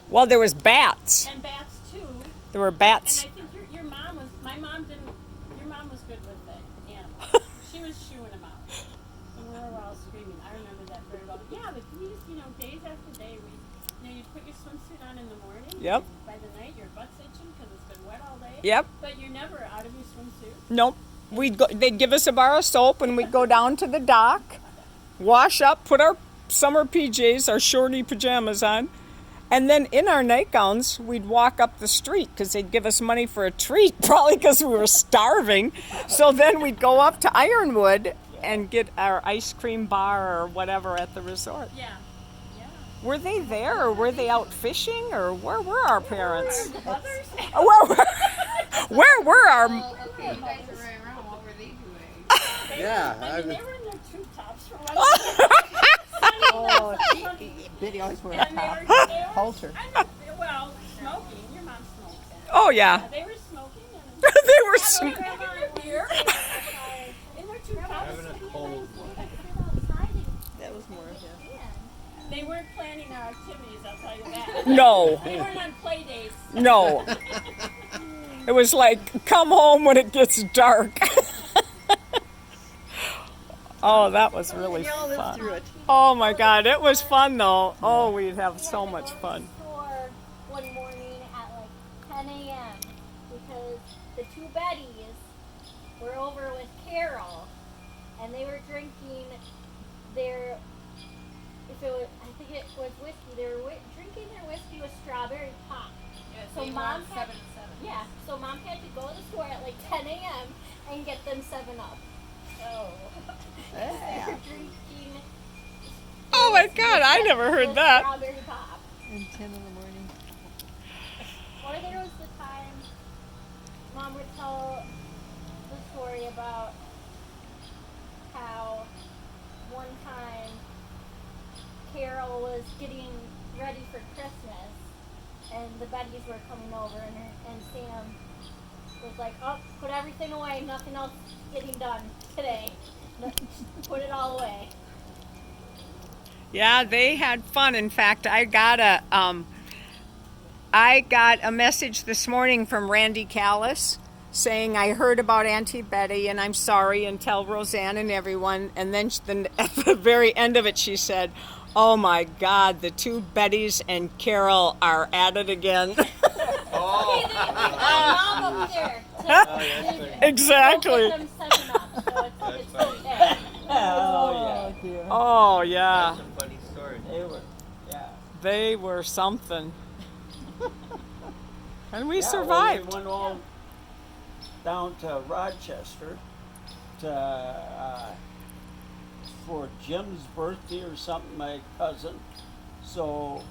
Well, there was bats. And bats too. There were bats. And I think your mom was, my mom didn't, your mom was good with the animals. She was shooing them out. And we were all screaming. I remember that very well. Yeah, but these, days after day, you'd put your swimsuit on in the morning. Yep. By the night, your butt's itching because it's been wet all day. Yep. But you're never out of your swimsuit. Nope. They'd give us a bar of soap, and we'd go down to the dock, wash up, put our summer PJs, our shorty pajamas on, and then in our nightgowns, we'd walk up the street because they'd give us money for a treat, probably because we were starving. So then we'd go up to Ironwood and get our ice cream bar or whatever at the resort. Yeah. Were they there, or were they out fishing, or where were our parents? Mothers? Where were our... Okay, you guys were running around. What were they doing? They were in their troop tops for one. Oh, Biddy always wore a top. Halter. Well, smoking. Your mom smoked. Oh, yeah. They were smoking. And They were smoking. beer. In their troop tops. Having a cold one. That was more of him. They weren't planning our activities, I'll tell you that. No. They weren't on play dates. No. It was like, come home when it gets dark. Oh, that was really We all lived fun. through it. Oh my God, it was fun though. Oh, we'd have so much fun. Store one morning at like 10 a.m. because the two Bettys were over with Carol, and they were drinking their, I think it was whiskey. They were drinking their whiskey with strawberry pop. Yeah, So they mom were had, 7 and 7. yeah, so mom had to go to the store at like 10 a.m. and get them 7-Up. So they were drinking. Oh my God, I never heard that. Strawberry pop. And 10 in the morning. Or there was the time Mom would tell the story about how one time Carol was getting ready for Christmas and the Bettys were coming over and Sam was like, oh, put everything away, nothing else getting done today. Put it all away. Yeah, they had fun. In fact, I got a message this morning from Randy Callis saying I heard about Auntie Betty and I'm sorry, and tell Roseanne and everyone. And then at the very end of it, she said, oh my God, the two Bettys and Carol are at it again. Mom up there. Exactly. Go put them 7-Up, so it's okay. Oh, dear. Oh yeah, That's a funny story. they were something. And we We survived. went all down to Rochester for Jim's birthday or something, my cousin. So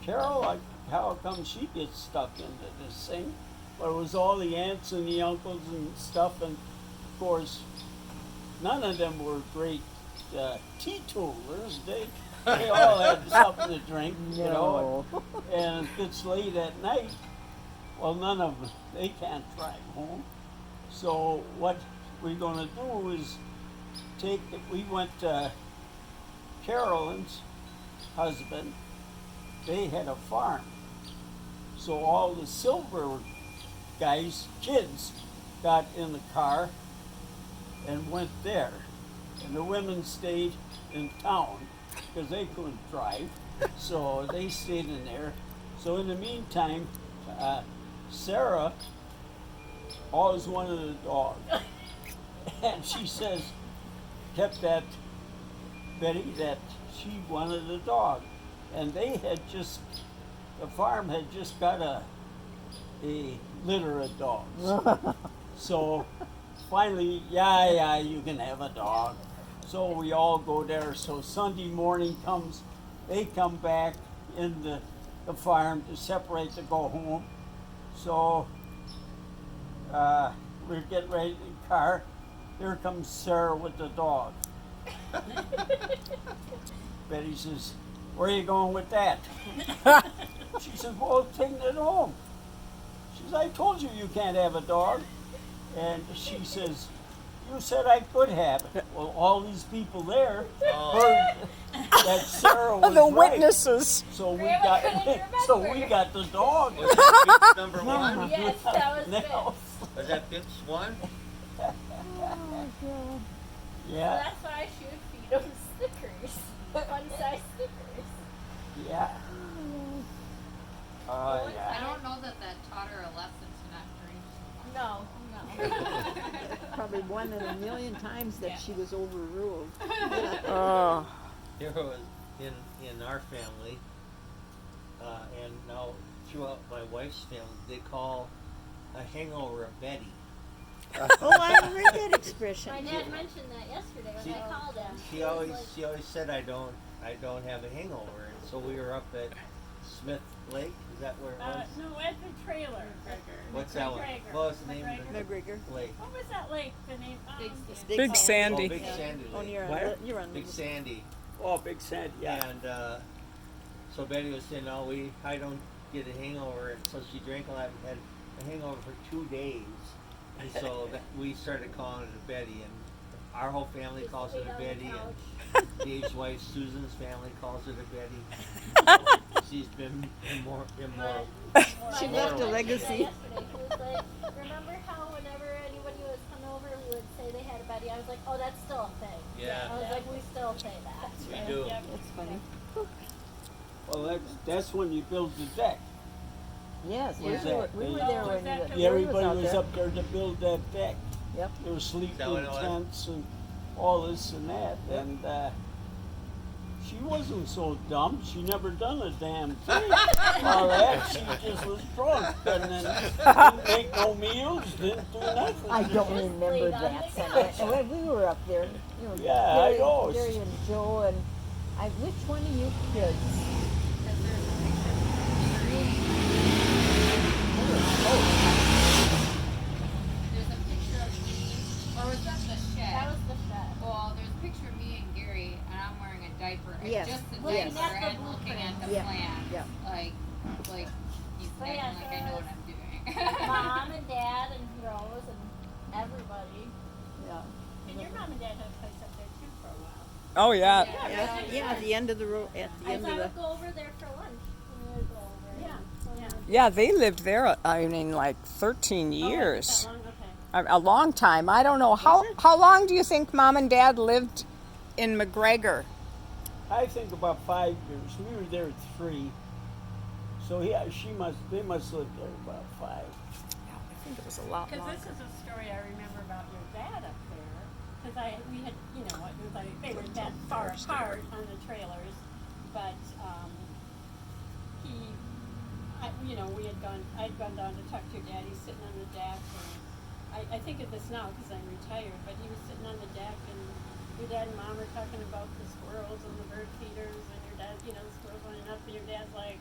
Carol, how come she gets stuck into this thing? But it was all the aunts and the uncles and stuff, and of course, none of them were great teetotalers. They all had something to drink, you know. And if it's late at night, well, none of them, they can't drive home. So what we're going to do is we went to Carolyn's husband. They had a farm. So all the Silver guys, kids, got in the car and went there. And the women stayed in town because they couldn't drive. So they stayed in there. So in the meantime, Sarah always wanted a dog. And she says, kept that Betty that she wanted a dog. And they had the farm had just got a litter of dogs. So finally, yeah, you can have a dog. So we all go there. So Sunday morning comes, they come back in the farm to separate to go home. So we're getting ready in the car. Here comes Sarah with the dog. Betty says, where are you going with that? She says, well, taking it home. She says, I told you you can't have a dog. And she says, You said I could have it. Well, all these people there Oh. heard that Sarah was The right. witnesses. So we Grandma got couldn't remember. the dog. Was that Bips number one? Yes, that was it. Now- Was that Bips one? Yeah, That's why I should feed them Snickers. Fun-size Snickers. yeah. I Yeah. don't know that taught her a lesson to not drink. No. Probably one in a million times that she was overruled. Oh. There was in our family, and now throughout my wife's family, they call a hangover a Betty. Oh, I heard that expression. My dad mentioned that yesterday when I called him. She always said I don't have a hangover, and so we were up at Smith Lake. Is that where it was? No, at the trailer. What's that one? McGregor. What was the name of the McGregor. lake? What was that lake? The name? Big Sandy. Oh, Big Sandy Oh, Lake. you're on Big Sandy. Oh, Big Sandy, yeah. And so Betty was saying, "No, I don't get a hangover," and so she drank a lot and had a hangover for 2 days. And so we started calling it a Betty, and our whole family calls it a Betty, and Dave's wife Susan's family calls it a Betty. She's been immoral. She left a legacy. Yesterday, he was like, remember how whenever anybody was coming over who would say they had a Betty, I was like, oh, that's still a thing. Yeah. I was like, we still say that. We do. That's funny. Well, that's when you build the deck. Yes, Was we that- were was there that when the- Lily Yeah, everybody out was there. up there to build that deck. Yep. They were sleeping that what in it was? tents and all this and that. And she wasn't so dumb. She never done a damn thing. All that, she just was drunk and then didn't make no meals, didn't do nothing. I don't remember laid on that. the Sunday. And when we were up there, you know, Yeah, I know. Jerry and Joe and which one of you kids? There's a picture of me, or was that the shed? That was the shed. Well, there's a picture of me and Gary, and I'm wearing a diaper. Yes. Just a Looking diaper at the and looking at the Yeah. plan. Yeah. Like he's But acting yeah, like so I know it what I'm doing. Mom and Dad and Rose and everybody. Yeah. And your mom and dad had a place up there too for a while. Oh, yeah. Yeah, yeah, at the end of the road, at the I end thought of I the. would go over there for lunch. When we would go over. Yeah, yeah. Yeah, they lived there, I mean, like 13 years. Oh, that long? Okay. A long time. I don't know. How long do you think Mom and Dad lived in McGregor? I think about 5 years. We were there 3. So yeah, they must live there about 5. I think it was a lot Because longer. this is a story I remember about your dad up there. Because we had, you know, it was like they were that far apart on the trailers, but I'd gone down to talk to your dad. He's sitting on the deck, and I think of this now because I'm retired. But he was sitting on the deck, and your dad and mom were talking about the squirrels and the bird feeders, and your dad, you know, the squirrels running up, and your dad's like,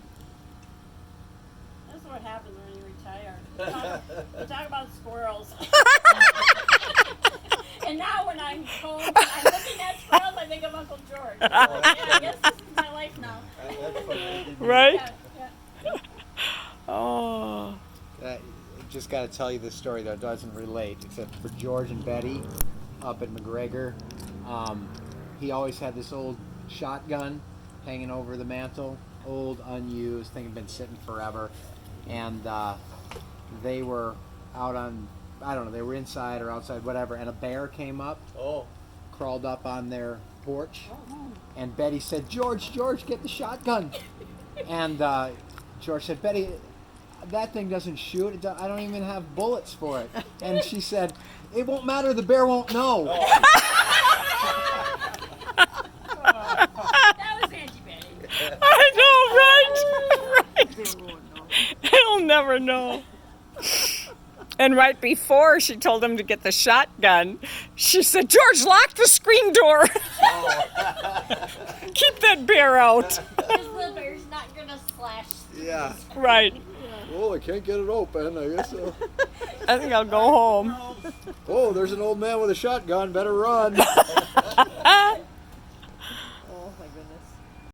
"This is what happens when you retire. You talk about squirrels." And now when I'm home, I'm looking at squirrels, I think of Uncle George. So, yeah, I guess this is my life now. That's funny. Right? Yeah, yeah. Oh. Just got to tell you this story that doesn't relate, except for George and Betty up at McGregor. He always had this old shotgun hanging over the mantle, old, unused, thing had been sitting forever. And they were out on, I don't know, they were inside or outside, whatever, and a bear came up, Oh, crawled up on their porch, and Betty said, George, get the shotgun. And George said, Betty, that thing doesn't shoot. I don't even have bullets for it. And she said, it won't matter. The bear won't know. That was Auntie Betty. I know, right? He'll never know. And right before she told him to get the shotgun, she said, George, lock the screen door. Keep that bear out. This little bear's not gonna slash. Yeah. Right. Oh, I can't get it open. I guess so. I think I'll go home. Oh, there's an old man with a shotgun. Better run.